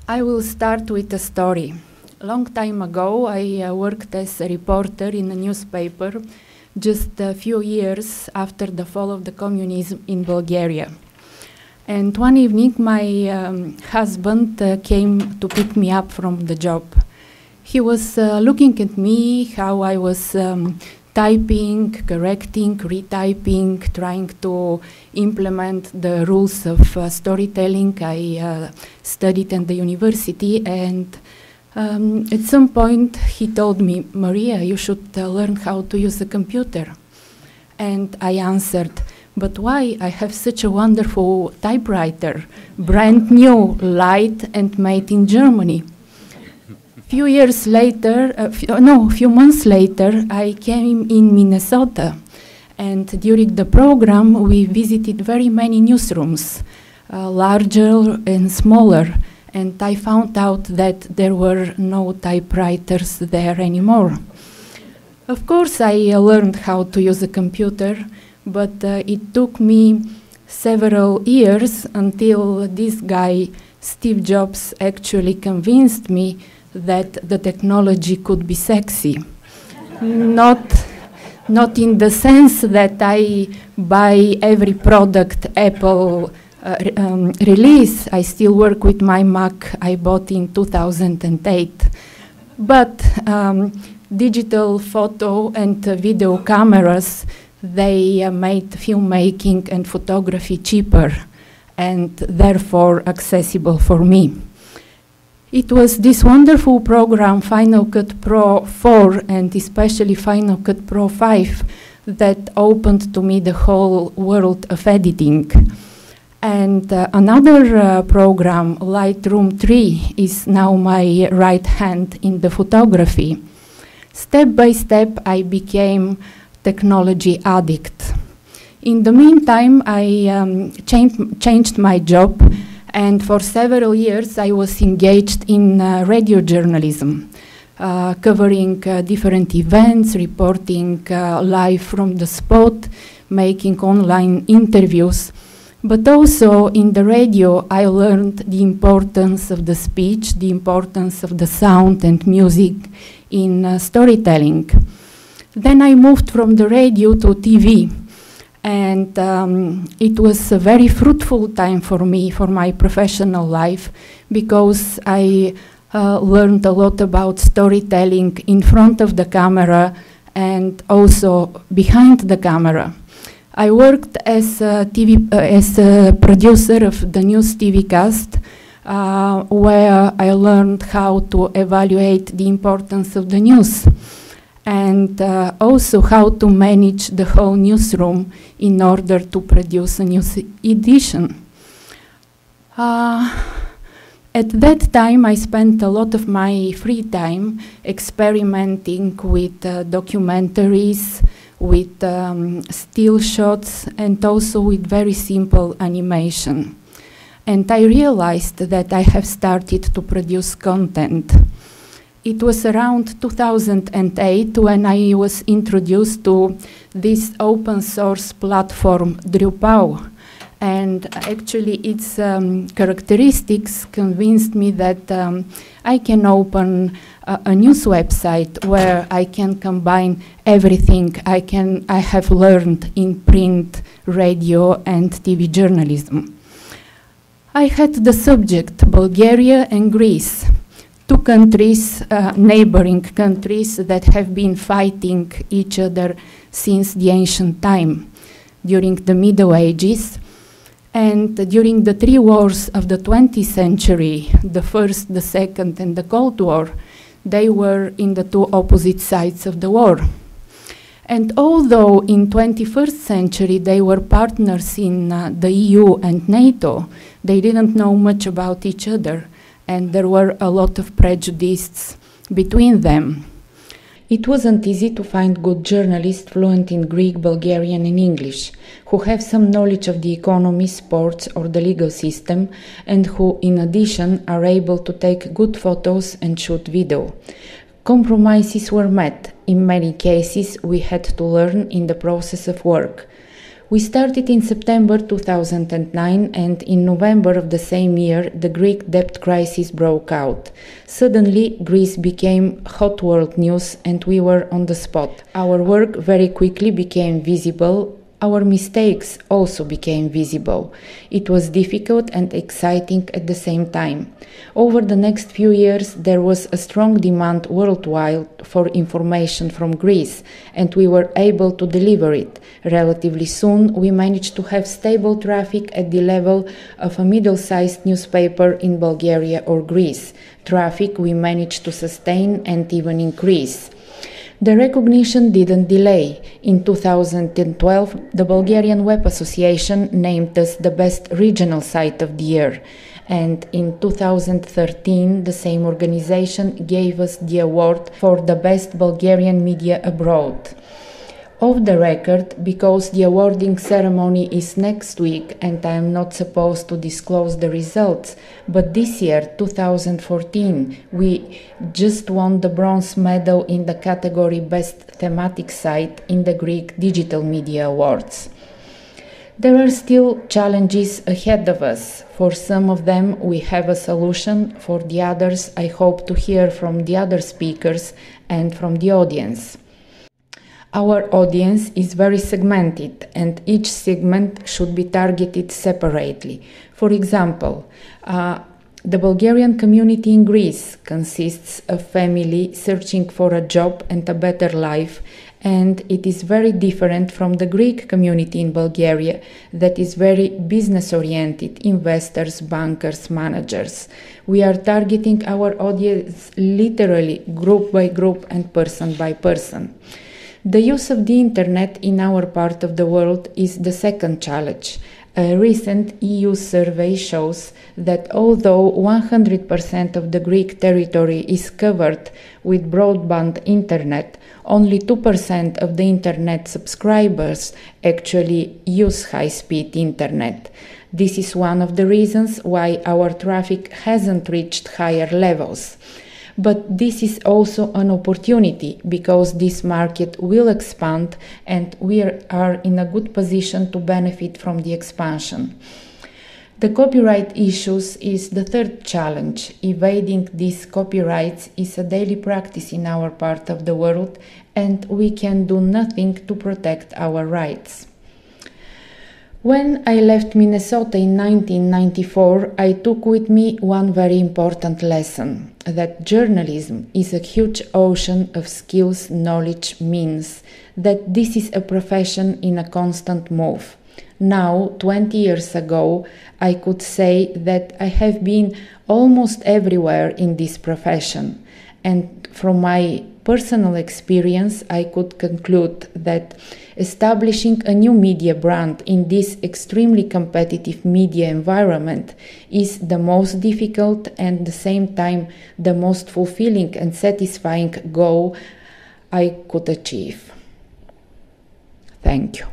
I will start with a story. A long time ago, I worked as a reporter in a newspaper just a few years after the fall of the communism in Bulgaria. And one evening, my husband came to pick me up from the job. He was looking at me, how I was typing, correcting, retyping, trying to implement the rules of storytelling I studied at the university. And at some point, he told me, "Maria, you should learn how to use a computer." And I answered, "But why? I have such a wonderful typewriter, brand new, light, and made in Germany." Few months later, I came in Minnesota, and during the program, we visited very many newsrooms, larger and smaller, and I found out that there were no typewriters there anymore. Of course, I learned how to use a computer, but it took me several years until this guy, Steve Jobs, actually convinced me that the technology could be sexy. Not in the sense that I buy every product Apple release. I still work with my Mac I bought in 2008. But digital photo and video cameras, they made filmmaking and photography cheaper and therefore accessible for me. It was this wonderful program, Final Cut Pro 4 and especially Final Cut Pro 5, that opened to me the whole world of editing. And another program, Lightroom 3, is now my right hand in the photography. Step by step, I became technology addict. In the meantime, I changed my job, and for several years I was engaged in radio journalism, covering different events, reporting live from the spot, making online interviews. But also in the radio, I learned the importance of the speech, the importance of the sound and music in storytelling. Then I moved from the radio to TV. And it was a very fruitful time for me, for my professional life, because I learned a lot about storytelling in front of the camera and also behind the camera. I worked as a producer of the news TV cast, where I learned how to evaluate the importance of the news, and also how to manage the whole newsroom in order to produce a news edition. At that time, I spent a lot of my free time experimenting with documentaries, with still shots, and also with very simple animation. And I realized that I have started to produce content. It was around 2008 when I was introduced to this open source platform, Drupal. And actually its characteristics convinced me that I can open a news website where I can combine everything I have learned in print, radio, and TV journalism. I had the subject, Bulgaria and Greece. Two countries, neighboring countries that have been fighting each other since the ancient time, during the Middle Ages, and during the three wars of the 20th century, the First, the Second, and the Cold War, they were in the two opposite sides of the war. And although in 21st century they were partners in the EU and NATO, they didn't know much about each other, and there were a lot of prejudices between them. It wasn't easy to find good journalists fluent in Greek, Bulgarian, and English, who have some knowledge of the economy, sports, or the legal system, and who, in addition, are able to take good photos and shoot video. Compromises were met. In many cases, we had to learn in the process of work. We started in September 2009, and in November of the same year, the Greek debt crisis broke out. Suddenly, Greece became hot world news, and we were on the spot. Our work very quickly became visible. Our mistakes also became visible. It was difficult and exciting at the same time. Over the next few years, there was a strong demand worldwide for information from Greece, and we were able to deliver it. Relatively soon, we managed to have stable traffic at the level of a middle-sized newspaper in Bulgaria or Greece. Traffic we managed to sustain and even increase. The recognition didn't delay. In 2012, the Bulgarian Web Association named us the best regional site of the year. And in 2013, the same organization gave us the award for the best Bulgarian media abroad. Off the record, because the awarding ceremony is next week and I am not supposed to disclose the results, but this year, 2014, we just won the bronze medal in the category Best Thematic Site in the Greek Digital Media Awards. There are still challenges ahead of us. For some of them, we have a solution. For the others, I hope to hear from the other speakers and from the audience. Our audience is very segmented, and each segment should be targeted separately. For example, the Bulgarian community in Greece consists of family searching for a job and a better life, and it is very different from the Greek community in Bulgaria that is very business-oriented, investors, bankers, managers. We are targeting our audience literally group by group and person by person. The use of the internet in our part of the world is the second challenge. A recent EU survey shows that although 100% of the Greek territory is covered with broadband internet, only 2% of the internet subscribers actually use high-speed internet. This is one of the reasons why our traffic hasn't reached higher levels. But this is also an opportunity because this market will expand and we are in a good position to benefit from the expansion. The copyright issues is the third challenge. Evading these copyrights is a daily practice in our part of the world and we can do nothing to protect our rights. When I left Minnesota in 1994, I took with me one very important lesson, that journalism is a huge ocean of skills, knowledge, means, that this is a profession in a constant move. Now, 20 years ago, I could say that I have been almost everywhere in this profession, and from my personal experience, I could conclude that establishing a new media brand in this extremely competitive media environment is the most difficult and at the same time the most fulfilling and satisfying goal I could achieve. Thank you.